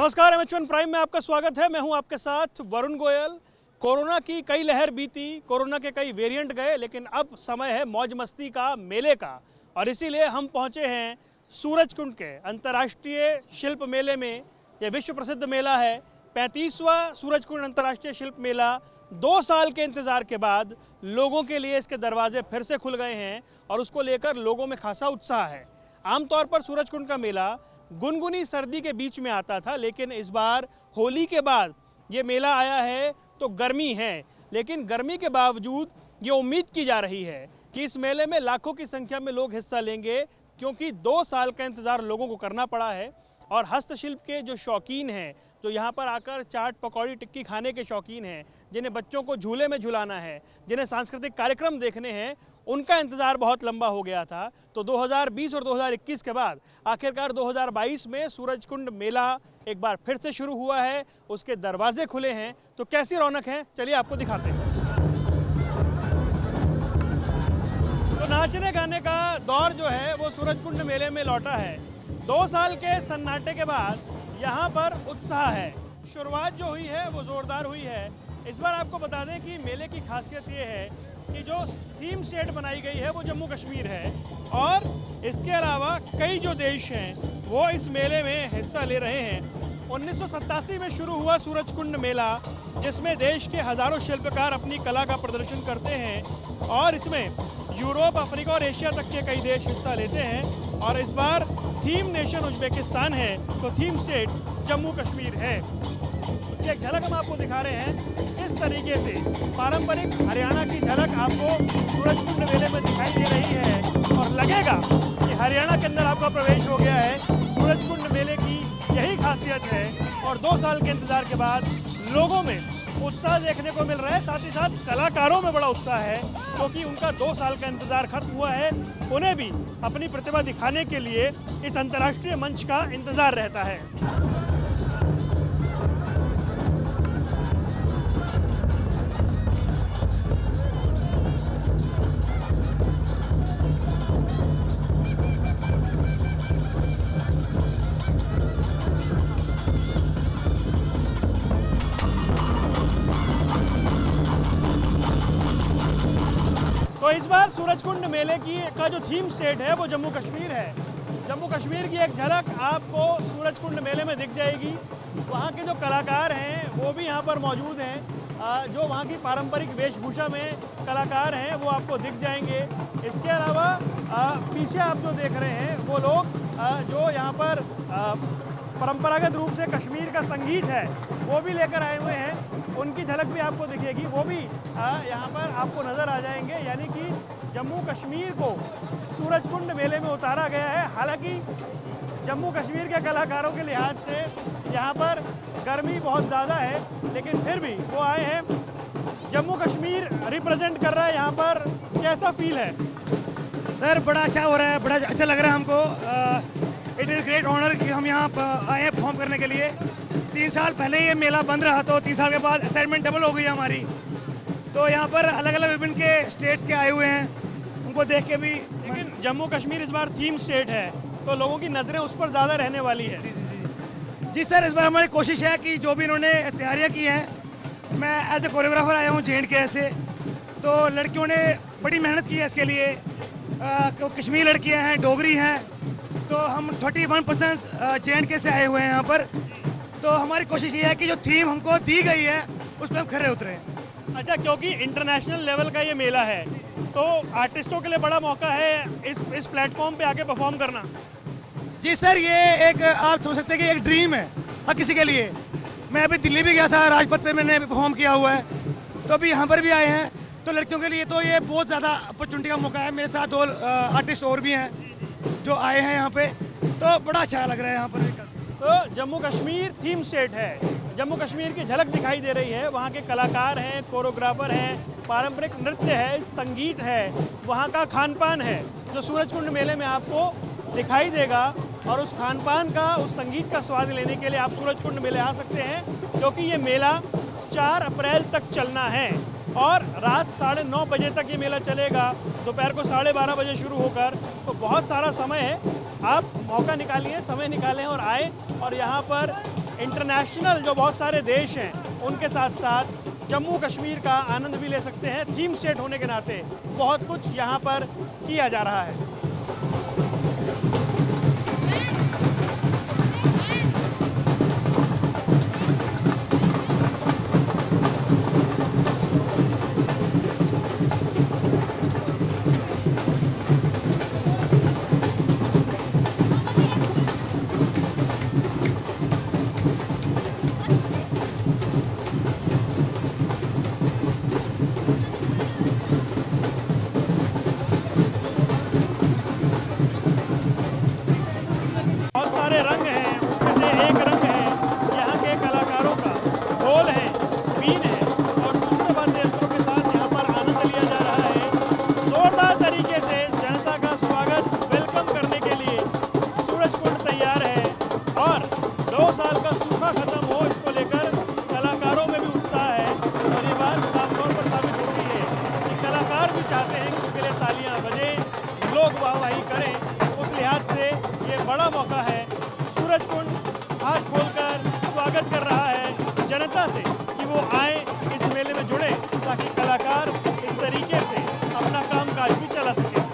नमस्कार, एमएच1 प्राइम में आपका स्वागत है। मैं हूं आपके साथ वरुण गोयल। कोरोना की कई लहर बीती, कोरोना के कई वेरिएंट गए, लेकिन अब समय है मौज मस्ती का, मेले का। और इसीलिए हम पहुंचे हैं सूरजकुंड के अंतर्राष्ट्रीय शिल्प मेले में। यह विश्व प्रसिद्ध मेला है, 35वां सूरजकुंड अंतर्राष्ट्रीय शिल्प मेला। 2 साल के इंतज़ार के बाद लोगों के लिए इसके दरवाजे फिर से खुल गए हैं और उसको लेकर लोगों में खासा उत्साह है। आमतौर पर सूरजकुंड का मेला गुनगुनी सर्दी के बीच में आता था, लेकिन इस बार होली के बाद ये मेला आया है तो गर्मी है। लेकिन गर्मी के बावजूद ये उम्मीद की जा रही है कि इस मेले में लाखों की संख्या में लोग हिस्सा लेंगे, क्योंकि 2 साल का इंतज़ार लोगों को करना पड़ा है। और हस्तशिल्प के जो शौकीन हैं, जो यहाँ पर आकर चाट पकौड़ी टिक्की खाने के शौकीन हैं, जिन्हें बच्चों को झूले में झुलाना है, जिन्हें सांस्कृतिक कार्यक्रम देखने हैं, उनका इंतज़ार बहुत लंबा हो गया था। तो 2020 और 2021 के बाद आखिरकार 2022 में सूरजकुंड मेला एक बार फिर से शुरू हुआ है, उसके दरवाजे खुले हैं। तो कैसी रौनक है, चलिए आपको दिखाते हैं। तो नाचने गाने का दौर जो है वो सूरजकुंड मेले में लौटा है। 2 साल के सन्नाटे के बाद यहाँ पर उत्साह है। शुरुआत जो हुई है वो ज़ोरदार हुई है। इस बार आपको बता दें कि मेले की खासियत ये है कि जो थीम स्टेट बनाई गई है वो जम्मू कश्मीर है, और इसके अलावा कई जो देश हैं वो इस मेले में हिस्सा ले रहे हैं। 1987 में शुरू हुआ सूरजकुंड मेला, जिसमें देश के हज़ारों शिल्पकार अपनी कला का प्रदर्शन करते हैं, और इसमें यूरोप, अफ्रीका और एशिया तक के कई देश हिस्सा लेते हैं। और इस बार थीम नेशन उज्बेकिस्तान है, तो थीम स्टेट जम्मू कश्मीर है। उसकी एक झलक हम आपको दिखा रहे हैं। इस तरीके से पारंपरिक हरियाणा की झलक आपको सूरजकुंड मेले में दिखाई दे रही है, और लगेगा कि हरियाणा के अंदर आपका प्रवेश हो गया है। सूरजकुंड मेले की यही खासियत है, और 2 साल के इंतज़ार के बाद लोगों में उत्साह देखने को मिल रहा है। साथ ही साथ कलाकारों में बड़ा उत्साह है, क्योंकि उनका 2 साल का इंतज़ार खत्म हुआ है। उन्हें भी अपनी प्रतिभा दिखाने के लिए इस अंतर्राष्ट्रीय मंच का इंतज़ार रहता है। तो इस बार सूरजकुंड मेले का जो थीम स्टेट है वो जम्मू कश्मीर है। जम्मू कश्मीर की एक झलक आपको सूरजकुंड मेले में दिख जाएगी। वहाँ के जो कलाकार हैं वो भी यहाँ पर मौजूद हैं। जो वहाँ की पारंपरिक वेशभूषा में कलाकार हैं वो आपको दिख जाएंगे। इसके अलावा पीछे आप जो देख रहे हैं वो लोग जो यहाँ पर परंपरागत रूप से कश्मीर का संगीत है वो भी लेकर आए हुए हैं। उनकी झलक भी आपको दिखेगी, वो भी यहाँ पर आपको नज़र आ जाएंगे। यानी कि जम्मू कश्मीर को सूरजकुंड मेले में उतारा गया है। हालांकि जम्मू कश्मीर के कलाकारों के लिहाज से यहाँ पर गर्मी बहुत ज़्यादा है, लेकिन फिर भी वो आए हैं। जम्मू कश्मीर रिप्रेजेंट कर रहा है यहाँ पर। कैसा फील है सर? बड़ा अच्छा हो रहा है, बड़ा अच्छा लग रहा है हमको। इट इज़ ग्रेट ऑनर कि हम यहाँ आए हैं परफॉर्म करने के लिए। 3 साल पहले ये मेला बंद रहा, तो 3 साल के बाद असाइनमेंट डबल हो गई हमारी। तो यहाँ पर अलग अलग विभिन्न के स्टेट्स के आए हुए हैं, उनको देख के भी। लेकिन जम्मू कश्मीर इस बार थीम स्टेट है, तो लोगों की नज़रें उस पर ज़्यादा रहने वाली है। जी सर, इस बार हमारी कोशिश है कि जो भी इन्होंने तैयारियाँ की हैं, मैं एज ए कोरियोग्राफर आया हूँ J&K से, तो लड़कियों ने बड़ी मेहनत की है इसके लिए। कश्मीरी लड़कियाँ हैं, डोगरी हैं, तो हम 31% J&K से आए हुए हैं यहाँ पर। तो हमारी कोशिश ये है कि जो थीम हमको दी गई है उस पर हम खरे उतरें। अच्छा, क्योंकि इंटरनेशनल लेवल का ये मेला है, तो आर्टिस्टों के लिए बड़ा मौका है इस प्लेटफॉर्म पे आके परफॉर्म करना। जी सर, ये एक आप समझ सकते हैं कि एक ड्रीम है हर किसी के लिए। मैं अभी दिल्ली भी गया था, राजपथ पे मैंने परफॉर्म किया हुआ है, तो अभी यहाँ पर भी आए हैं। तो लड़कियों के लिए तो ये बहुत ज़्यादा अपॉर्चुनिटी का मौका है। मेरे साथ 2 आर्टिस्ट और भी हैं जो आए हैं यहाँ पे, तो बड़ा अच्छा लग रहा है यहाँ पर। तो जम्मू कश्मीर थीम स्टेट है, जम्मू कश्मीर की झलक दिखाई दे रही है। वहाँ के कलाकार हैं, कोरियोग्राफर हैं, पारंपरिक नृत्य है, संगीत है, वहाँ का खान पान है, जो सूरजकुंड मेले में आपको दिखाई देगा। और उस खान पान का, उस संगीत का स्वाद लेने के लिए आप सूरजकुंड मेले आ सकते हैं, क्योंकि ये मेला 4 अप्रैल तक चलना है, और रात 9:30 बजे तक ये मेला चलेगा। दोपहर को 12:30 बजे शुरू होकर, तो बहुत सारा समय है। आप मौका निकालिए, समय निकालें और आए, और यहाँ पर इंटरनेशनल जो बहुत सारे देश हैं उनके साथ साथ जम्मू कश्मीर का आनंद भी ले सकते हैं। थीम स्टेट होने के नाते बहुत कुछ यहाँ पर किया जा रहा है। बहुत सारे रंग हैं, उसमें से एक रंग है यहाँ के कलाकारों का। ढोल है, बीन है और दूसरे वाद्य यंत्रों के साथ यहाँ पर आनंद लिया जा रहा है। जोरदार तरीके से जनता का स्वागत वेलकम करने के लिए सूरजकुंड तैयार है और 2 साल का सूखा खत्म हो, इसको लेकर कलाकारों में भी उत्साह है। और ये बात साफ तौर पर साबित होती है कि कलाकार भी चाहते हैं कि उनके लिए तालियां बजें, लोग वाहवाही करें। उस लिहाज से ये बड़ा मौका है। सूरजकुंड हाथ खोलकर स्वागत कर रहा है जनता से कि वो आए, इस मेले में जुड़े, ताकि कलाकार इस तरीके से अपना कामकाज भी चला सके।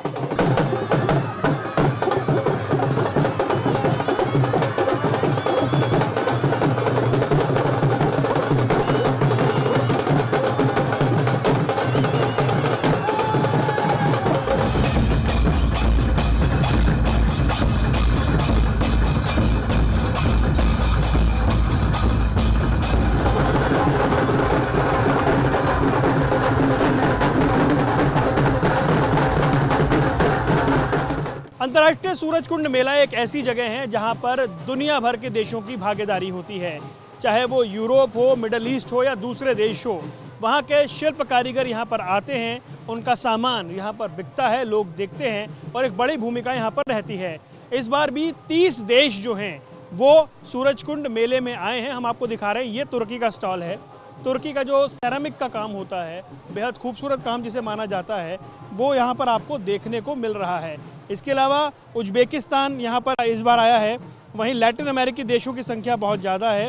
अंतर्राष्ट्रीय सूरजकुंड मेला एक ऐसी जगह है जहां पर दुनिया भर के देशों की भागीदारी होती है। चाहे वो यूरोप हो, मिडल ईस्ट हो या दूसरे देश हो, वहां के शिल्प कारीगर यहां पर आते हैं, उनका सामान यहां पर बिकता है, लोग देखते हैं और एक बड़ी भूमिका यहां पर रहती है। इस बार भी 30 देश जो हैं वो सूरजकुंड मेले में आए हैं। हम आपको दिखा रहे हैं, ये तुर्की का स्टॉल है। तुर्की का जो सेरामिक का काम होता है, बेहद खूबसूरत काम जिसे माना जाता है, वो यहाँ पर आपको देखने को मिल रहा है। इसके अलावा उज्बेकिस्तान यहाँ पर इस बार आया है। वहीं लैटिन अमेरिकी देशों की संख्या बहुत ज़्यादा है।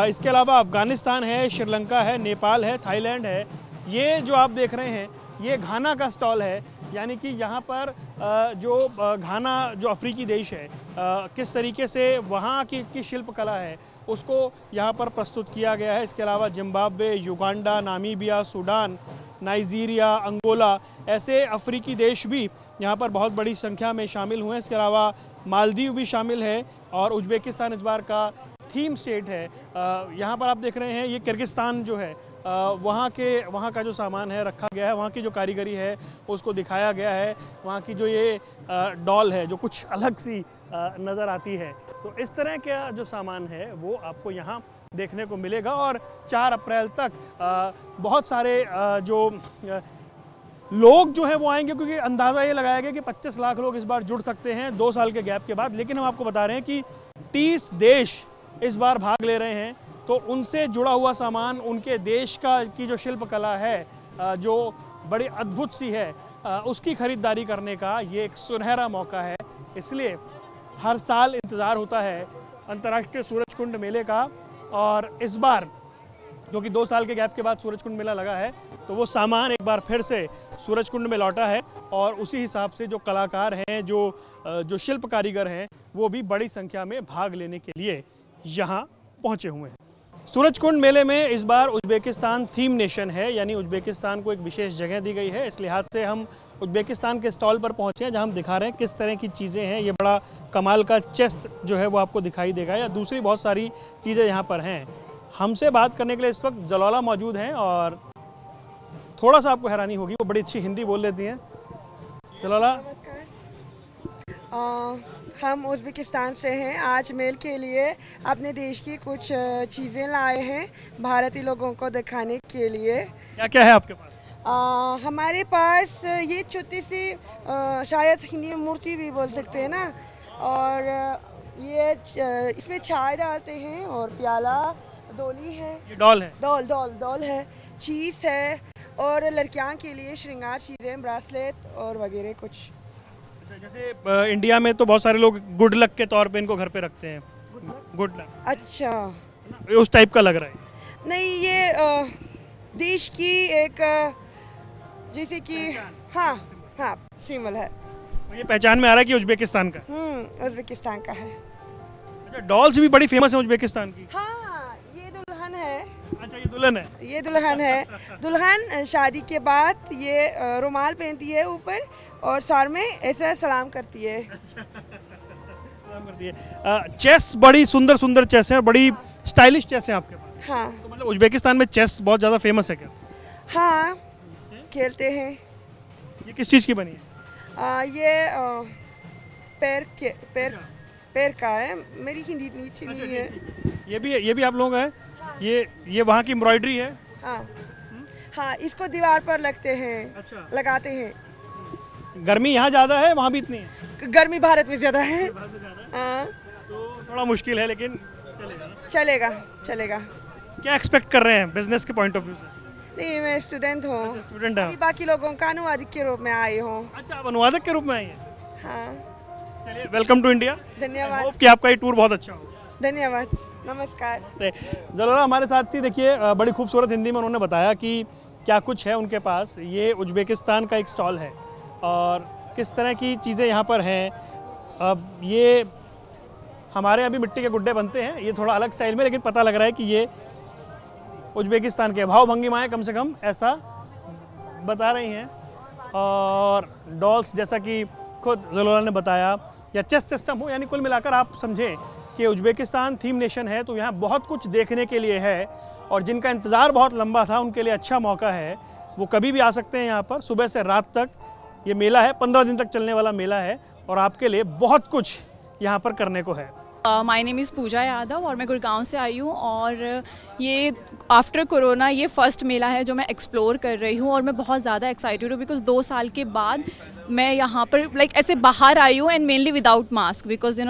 इसके अलावा अफ़गानिस्तान है, श्रीलंका है, नेपाल है, थाईलैंड है। ये जो आप देख रहे हैं ये घाना का स्टॉल है, यानी कि यहाँ पर जो घाना जो अफ्रीकी देश है, किस तरीके से वहाँ की शिल्पकला है उसको यहाँ पर प्रस्तुत किया गया है। इसके अलावा Zimbabwe, Uganda, Namibia, Sudan, Nigeria, Angola, ऐसे अफ्रीकी देश भी यहाँ पर बहुत बड़ी संख्या में शामिल हुए हैं। इसके अलावा मालदीव भी शामिल है और उज्बेकिस्तान इस बार का थीम स्टेट है। यहाँ पर आप देख रहे हैं ये किर्गिस्तान जो है, वहाँ का जो सामान है रखा गया है, वहाँ की जो कारीगरी है उसको दिखाया गया है। वहाँ की जो ये डॉल है जो कुछ अलग सी नज़र आती है, तो इस तरह का जो सामान है वो आपको यहाँ देखने को मिलेगा। और 4 अप्रैल तक बहुत सारे जो लोग जो है वो आएंगे, क्योंकि अंदाज़ा ये लगाया गया कि 25 लाख लोग इस बार जुड़ सकते हैं 2 साल के गैप के बाद। लेकिन हम आपको बता रहे हैं कि 30 देश इस बार भाग ले रहे हैं, तो उनसे जुड़ा हुआ सामान, उनके देश की जो शिल्पकला है जो बड़ी अद्भुत सी है, उसकी खरीदारी करने का ये एक सुनहरा मौका है। इसलिए हर साल इंतज़ार होता है अंतर्राष्ट्रीय सूरजकुंड मेले का, और इस बार जो कि 2 साल के गैप के बाद सूरजकुंड मेला लगा है, तो वो सामान एक बार फिर से सूरजकुंड में लौटा है। और उसी हिसाब से जो कलाकार हैं, जो शिल्प कारीगर हैं, वो भी बड़ी संख्या में भाग लेने के लिए यहाँ पहुँचे हुए हैं। सूरजकुंड मेले में इस बार उज्बेकिस्तान थीम नेशन है, यानी उज्बेकिस्तान को एक विशेष जगह दी गई है। इस लिहाज से हम उज्बेकिस्तान के स्टॉल पर पहुंचे हैं, जहां हम दिखा रहे हैं किस तरह की चीज़ें हैं। ये बड़ा कमाल का चेस जो है वो आपको दिखाई देगा, या दूसरी बहुत सारी चीज़ें यहाँ पर हैं। हमसे बात करने के लिए इस वक्त जलौला मौजूद हैं और थोड़ा सा आपको हैरानी होगी, वो बड़ी अच्छी हिंदी बोल लेती हैं। जलौला, हम उज़्बेकिस्तान से हैं। आज मेल के लिए अपने देश की कुछ चीज़ें लाए हैं भारतीय लोगों को दिखाने के लिए। क्या क्या है आपके पास? हमारे पास ये छोटी सी शायद हिंदी में मूर्ति भी बोल सकते हैं ना, और ये इसमें चाय डालते हैं और प्याला, डोली है, ये डॉल है, डॉल है, चीज़ है, और लड़कियां के लिए श्रृंगार चीज़ें, ब्रेसलेट और वगैरह कुछ। जैसे इंडिया में तो बहुत सारे लोग गुड लक के तौर पे इनको घर पे रखते हैं। Good luck. अच्छा, उस टाइप का लग रहा है। नहीं, ये देश की एक जैसे कि हाँ हाँ सिंबल है। ये पहचान में आ रहा है कि उज्बेकिस्तान का। उज्बेकिस्तान का है। अच्छा, डॉल्स भी बड़ी फेमस है उज्बेकिस्तान की। हाँ, ये दुल्हन है। अच्छा, ये दुल्हन है। ये दुल्हन है। दुल्हन शादी के बाद ये रुमाल पहनती है ऊपर और सर में ऐसा सलाम करती है। सलाम करती है। चेस बड़ी सुंदर सुंदर चेस है और बड़ी स्टाइलिश चेस है आपके पास। हाँ तो मतलब उज्बेकिस्तान में चेस बहुत ज़्यादा फेमस है क्या? हाँ, खेलते हैं। ये किस चीज़ की बनी है? ये पैर का है। मेरी हिंदी इतनी अच्छी नहीं है। ये भी आप लोगों का है? हाँ। ये वहाँ की एम्ब्रॉयडरी है? हाँ हाँ, इसको दीवार पर लगते हैं। अच्छा। लगाते हैं। गर्मी यहाँ ज़्यादा है, वहाँ भी इतनी है? गर्मी भारत में ज़्यादा है। हाँ, तो थोड़ा मुश्किल है लेकिन चलेगा ना? चलेगा चलेगा। क्या एक्सपेक्ट कर रहे हैं बिजनेस के पॉइंट ऑफ व्यू से? नहीं, मैं स्टूडेंट हूँ। स्टूडेंट अभी है। बाकी लोगों का अनुवादक के रूप में आई हूँ। अच्छा, आप अनुवादक के रूप में आई हैं? हाँ, चलिए, वेलकम टू इंडिया। धन्यवाद। होप कि आपका ये टूर बहुत अच्छा हो। धन्यवाद, नमस्कार। ज़रूरा हमारे साथ थी। देखिए, बड़ी खूबसूरत हिंदी में उन्होंने बताया कि क्या कुछ है उनके पास। ये उज्बेकिस्तान का एक स्टॉल है और किस तरह की चीज़ें यहाँ पर हैं। अब ये हमारे अभी मिट्टी के गुड्डे बनते हैं, ये थोड़ा अलग स्टाइल में, लेकिन पता लग रहा है कि ये उज्बेकिस्तान के भाव भंगिमाएँ कम से कम ऐसा बता रही हैं। और डॉल्स जैसा कि खुद ज़लोला ने बताया, या चेस सिस्टम हो, यानी कुल मिलाकर आप समझें कि उज्बेकिस्तान थीम नेशन है तो यहाँ बहुत कुछ देखने के लिए है। और जिनका इंतज़ार बहुत लंबा था उनके लिए अच्छा मौका है, वो कभी भी आ सकते हैं यहाँ पर। सुबह से रात तक ये मेला है, 15 दिन तक चलने वाला मेला है और आपके लिए बहुत कुछ यहाँ पर करने को है। माय नेम इज़ पूजा यादव और मैं गुड़गांव से आई हूँ। और ये आफ्टर कोरोना ये फ़र्स्ट मेला है जो मैं एक्सप्लोर कर रही हूँ और मैं बहुत ज़्यादा एक्साइटेड हूँ बिकॉज़ 2 साल के बाद मैं यहाँ पर ऐसे बाहर आई हूँ and mainly without mask because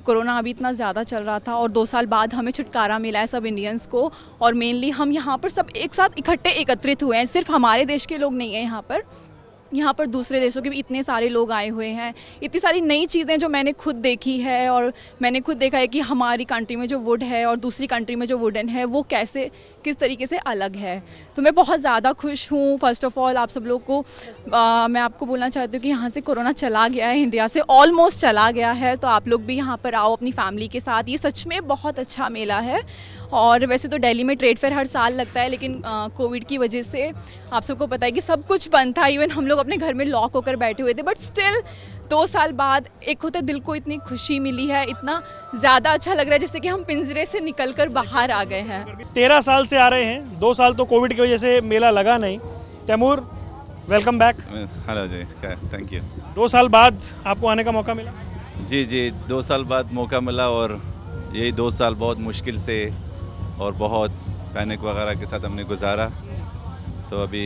corona अभी इतना ज़्यादा चल रहा था और 2 साल बाद हमें छुटकारा मिला है सब इंडियंस को। और मेनली हम यहाँ पर सब एक साथ इकट्ठे एकत्रित हुए हैं। सिर्फ हमारे देश के लोग नहीं हैं यहाँ पर दूसरे देशों के भी इतने सारे लोग आए हुए हैं। इतनी सारी नई चीज़ें जो मैंने खुद देखी है और मैंने खुद देखा है कि हमारी कंट्री में जो वुड है और दूसरी कंट्री में जो वुडन है वो किस तरीके से अलग है। तो मैं बहुत ज़्यादा खुश हूँ। फर्स्ट ऑफ़ ऑल आप सब लोग को मैं आपको बोलना चाहती हूँ कि यहाँ से कोरोना चला गया है, इंडिया से ऑलमोस्ट चला गया है। तो आप लोग भी यहाँ पर आओ अपनी फैमिली के साथ। ये सच में बहुत अच्छा मेला है। और वैसे तो दिल्ली में ट्रेड फेयर हर साल लगता है लेकिन कोविड की वजह से आप सबको पता है कि सब कुछ बंद था। इवन हम लोग अपने घर में लॉक होकर बैठे हुए थे। बट स्टिल 2 साल बाद एक होता है दिल को इतनी खुशी मिली है, इतना ज़्यादा अच्छा लग रहा है जैसे कि हम पिंजरे से निकल कर बाहर आ गए हैं। 13 साल से आ रहे हैं, 2 साल तो कोविड की वजह से मेला लगा नहीं। Taimur, welcome back. हेलो जी, थैंक यू। 2 साल बाद आपको आने का मौका मिला? जी 2 साल बाद मौका मिला और यही 2 साल बहुत मुश्किल से और बहुत पैनिक वगैरह के साथ हमने गुजारा। तो अभी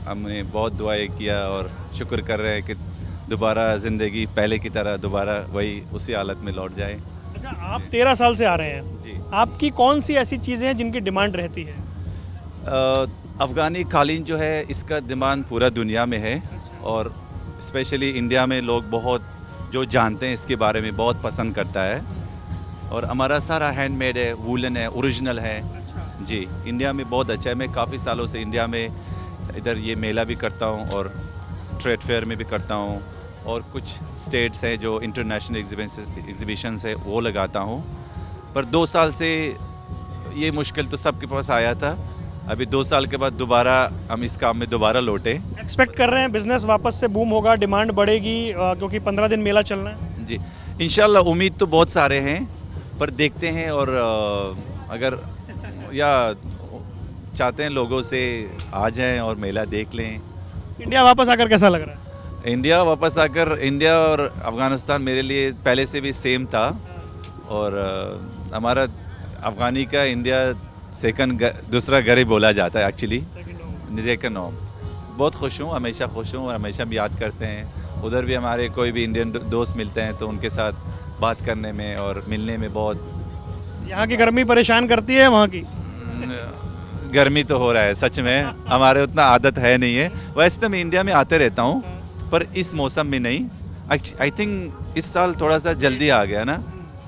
हमने बहुत दुआएं किया और शुक्र कर रहे हैं कि दोबारा ज़िंदगी पहले की तरह दोबारा वही उसी हालत में लौट जाए। अच्छा, आप 13 साल से आ रहे हैं जी। आपकी कौन सी ऐसी चीज़ें हैं जिनकी डिमांड रहती है? अफ़गानी कालीन जो है इसका डिमांड पूरा दुनिया में है और स्पेशली इंडिया में लोग बहुत जो जानते हैं इसके बारे में बहुत पसंद करता है। और हमारा सारा हैंडमेड है, वूलन है, ओरिजिनल है। जी, इंडिया में बहुत अच्छा है। मैं काफ़ी सालों से इंडिया में इधर ये मेला भी करता हूँ और ट्रेड फेयर में भी करता हूँ और कुछ स्टेट्स हैं जो इंटरनेशनल एग्जीबिशंस है वो लगाता हूँ। पर 2 साल से ये मुश्किल तो सबके पास आया था। अभी 2 साल के बाद दोबारा हम इस काम में दोबारा लौटे। एक्सपेक्ट कर रहे हैं बिजनेस वापस से बूम होगा, डिमांड बढ़ेगी क्योंकि 15 दिन मेला चलना है? जी, इंशाल्लाह उम्मीद तो बहुत सारे हैं पर देखते हैं। और अगर या चाहते हैं लोगों से आ जाएं और मेला देख लें। इंडिया वापस आकर कैसा लग रहा है? इंडिया वापस आकर, इंडिया और अफ़गानिस्तान मेरे लिए पहले से भी सेम था और हमारा अफ़गानी का इंडिया दूसरा घर ही बोला जाता है एक्चुअली, सेकंड होम। बहुत खुश हूँ, हमेशा खुश हूँ और हमेशा भी याद करते हैं। उधर भी हमारे कोई भी इंडियन दोस्त मिलते हैं तो उनके साथ बात करने में और मिलने में बहुत। यहाँ की गर्मी परेशान करती है? वहाँ की गर्मी तो हो रहा है सच में, हमारे उतना आदत है नहीं है। वैसे तो मैं इंडिया में आते रहता हूँ पर इस मौसम में नहीं। आई थिंक इस साल थोड़ा सा जल्दी आ गया ना,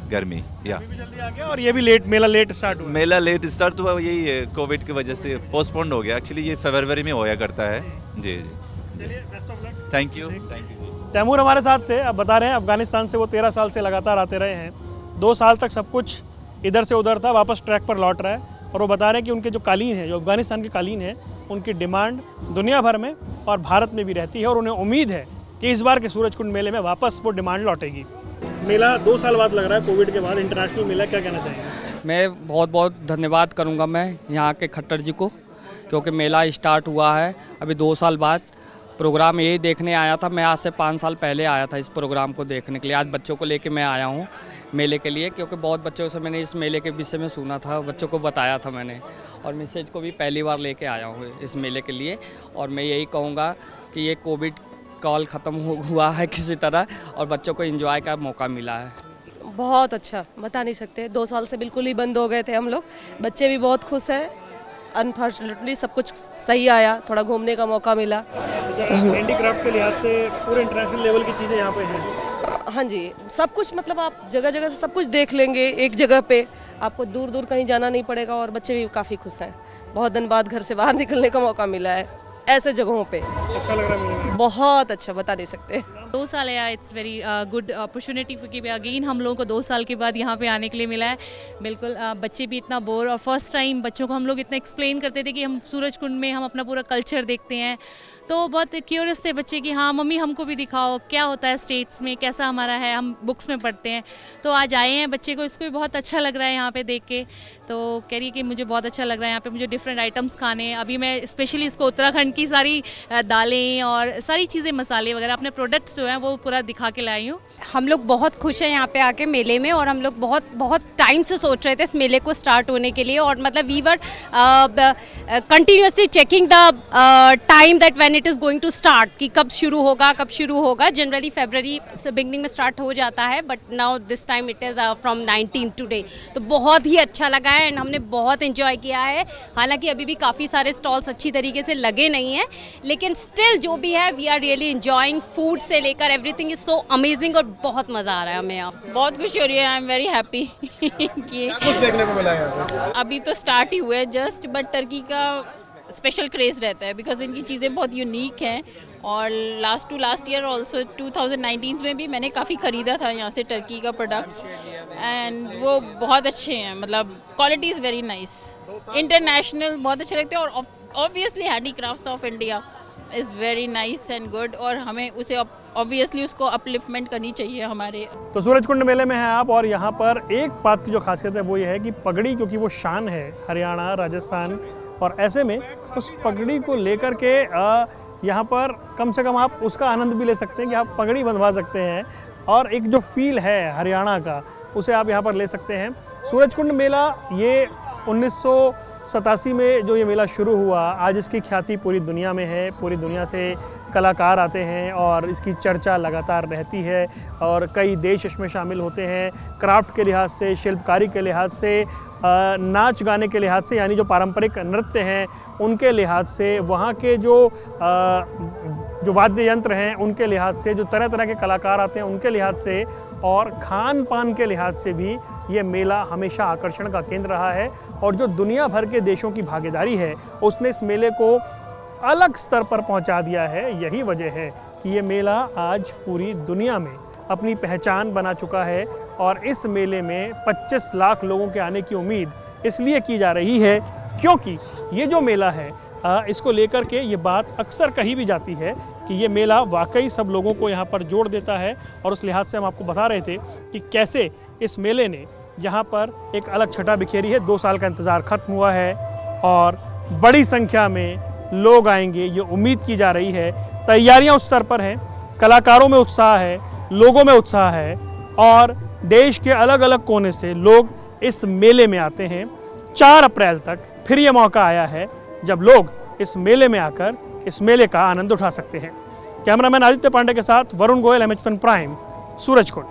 गर्मी या अभी भी जल्दी आ गया और ये भी लेट मेला लेट स्टार्ट हुआ। मेला लेट स्टार्ट हुआ, यही है कोविड की वजह से पोस्टपोन्ड हो गया। एक्चुअली ये फरवरी में होया करता है। जी जी, चलिए best of luck. Thank you. Taimur हमारे साथ थे। अब बता रहे हैं अफगानिस्तान से वो 13 साल से लगातार आते रहे हैं। 2 साल तक सब कुछ इधर से उधर था, वापस ट्रैक पर लौट रहा है। और वो बता रहे हैं कि उनके जो कालीन है, जो अफगानिस्तान के कालीन है, उनकी डिमांड दुनिया भर में और भारत में भी रहती है और उन्हें उम्मीद है कि इस बार के सूरजकुंड मेले में वापस वो डिमांड लौटेगी। मेला 2 साल बाद लग रहा है, कोविड के बाद इंटरनेशनल मेला, क्या कहना चाहेंगे? मैं बहुत बहुत धन्यवाद करूंगा मैं यहाँ के खट्टर जी को, क्योंकि मेला स्टार्ट हुआ है अभी 2 साल बाद। प्रोग्राम यही देखने आया था, मैं आज से 5 साल पहले आया था इस प्रोग्राम को देखने के लिए। आज बच्चों को लेके मैं आया हूँ मेले के लिए, क्योंकि बहुत बच्चों से मैंने इस मेले के विषय में सुना था, बच्चों को बताया था मैंने, और मिसेज को भी पहली बार लेके आया हूँ इस मेले के लिए। और मैं यही कहूँगा कि ये कोविड कॉल ख़त्म हुआ है किसी तरह, और बच्चों को एंजॉय का मौका मिला है। बहुत अच्छा, बता नहीं सकते। 2 साल से बिल्कुल ही बंद हो गए थे हम लोग, बच्चे भी बहुत खुश हैं। अनफॉर्चुनेटली सब कुछ सही आया, थोड़ा घूमने का मौका मिला। हैंडीक्राफ्ट के लिहाज से पूरे इंटरनेशनल लेवल की चीज़ें यहाँ पे हैं। हाँ जी, सब कुछ, मतलब आप जगह जगह से सब कुछ देख लेंगे एक जगह पे, आपको दूर दूर कहीं जाना नहीं पड़ेगा। और बच्चे भी काफ़ी खुश हैं, बहुत दिन बाद घर से बाहर निकलने का मौका मिला है ऐसे जगहों पे। अच्छा लग रहा है, बहुत अच्छा, बता नहीं सकते। 2 साल है, इट्स वेरी गुड अपॉर्चुनिटी कि अगेन हम लोगों को 2 साल के बाद यहाँ पे आने के लिए मिला है। बिल्कुल बच्चे भी इतना बोर, और फर्स्ट टाइम बच्चों को हम लोग इतना एक्सप्लेन करते थे कि हम सूरजकुंड में हम अपना पूरा कल्चर देखते हैं, तो बहुत क्यूरियस थे बच्चे कि हाँ मम्मी हमको भी दिखाओ क्या होता है स्टेट्स में, कैसा हमारा है, हम बुक्स में पढ़ते हैं। तो आज आए हैं बच्चे को, इसको भी बहुत अच्छा लग रहा है यहाँ पे देख के। तो कह रही है कि मुझे बहुत अच्छा लग रहा है यहाँ पे, मुझे डिफरेंट आइटम्स खाने हैं। अभी मैं स्पेशली इसको उत्तराखंड की सारी दालें और सारी चीज़ें, मसाले वगैरह, अपने प्रोडक्ट्स जो हैं वो पूरा दिखा के लाई हूँ। हम लोग बहुत खुश हैं यहाँ पे आके मेले में, और हम लोग बहुत टाइम से सोच रहे थे इस मेले को स्टार्ट होने के लिए। और मतलब we were continuously checking the time that when it is going to start, कि कब शुरू होगा। जनरली फरवरी बिगनिंग में स्टार्ट हो जाता है, but now this time it is from 19 today. तो बहुत ही अच्छा लगा है एंड हमने बहुत एंजॉय किया है। हालांकि अभी भी काफ़ी सारे स्टॉल्स अच्छी तरीके से लगे नहीं हैं, लेकिन स्टिल जो भी है we are really enjoying. Food से लेकर एवरीथिंग इज सो अमेजिंग, और बहुत मज़ा आ रहा है हमें यहाँ। बहुत खुशी हो रही है, आई एम वेरी हैप्पी कि कुछ देखने को मिला है। अभी तो स्टार्ट ही हुआ है जस्ट, बट टर्की का स्पेशल क्रेज़ रहता है बिकॉज इनकी चीज़ें बहुत यूनिक हैं। और लास्ट ईयर ऑल्सो 2019 में भी मैंने काफ़ी ख़रीदा था यहाँ से टर्की का प्रोडक्ट्स, एंड वो बहुत अच्छे हैं, मतलब quality is very nice, international बहुत अच्छे लगते हैं। और obviously handicrafts of India is very nice and good, और हमें उसे ऑब्वियसली उसको अपलिफ्टमेंट करनी चाहिए हमारे। तो सूरजकुंड मेले में हैं आप, और यहाँ पर एक बात की जो खासियत है वो ये है कि पगड़ी, क्योंकि वो शान है हरियाणा, राजस्थान, और ऐसे में उस पगड़ी को लेकर के यहाँ पर कम से कम आप उसका आनंद भी ले सकते हैं कि आप पगड़ी बंधवा सकते हैं, और एक जो फील है हरियाणा का उसे आप यहाँ पर ले सकते हैं। सूरजकुंड मेला ये 1987 में जो ये मेला शुरू हुआ, आज इसकी ख्याति पूरी दुनिया में है। पूरी दुनिया से कलाकार आते हैं और इसकी चर्चा लगातार रहती है, और कई देश इसमें शामिल होते हैं। क्राफ्ट के लिहाज से, शिल्पकारी के लिहाज से, नाच गाने के लिहाज से, यानी जो पारंपरिक नृत्य हैं उनके लिहाज से, वहाँ के जो वाद्य यंत्र हैं उनके लिहाज से, जो तरह तरह के कलाकार आते हैं उनके लिहाज से, और खान पान के लिहाज से भी ये मेला हमेशा आकर्षण का केंद्र रहा है। और जो दुनिया भर के देशों की भागीदारी है उसने इस मेले को अलग स्तर पर पहुंचा दिया है। यही वजह है कि ये मेला आज पूरी दुनिया में अपनी पहचान बना चुका है, और इस मेले में 25 लाख लोगों के आने की उम्मीद इसलिए की जा रही है क्योंकि ये जो मेला है इसको लेकर के ये बात अक्सर कही भी जाती है कि ये मेला वाकई सब लोगों को यहाँ पर जोड़ देता है। और उस लिहाज से हम आपको बता रहे थे कि कैसे इस मेले ने यहाँ पर एक अलग छटा बिखेरी है। 2 साल का इंतज़ार ख़त्म हुआ है और बड़ी संख्या में लोग आएंगे, ये उम्मीद की जा रही है। तैयारियाँ उस स्तर पर हैं, कलाकारों में उत्साह है, लोगों में उत्साह है, और देश के अलग अलग कोने से लोग इस मेले में आते हैं। 4 अप्रैल तक फिर ये मौका आया है जब लोग इस मेले में आकर इस मेले का आनंद उठा सकते हैं। कैमरामैन आदित्य पांडे के साथ वरुण गोयल, MH1 प्राइम, सूरजकुंड।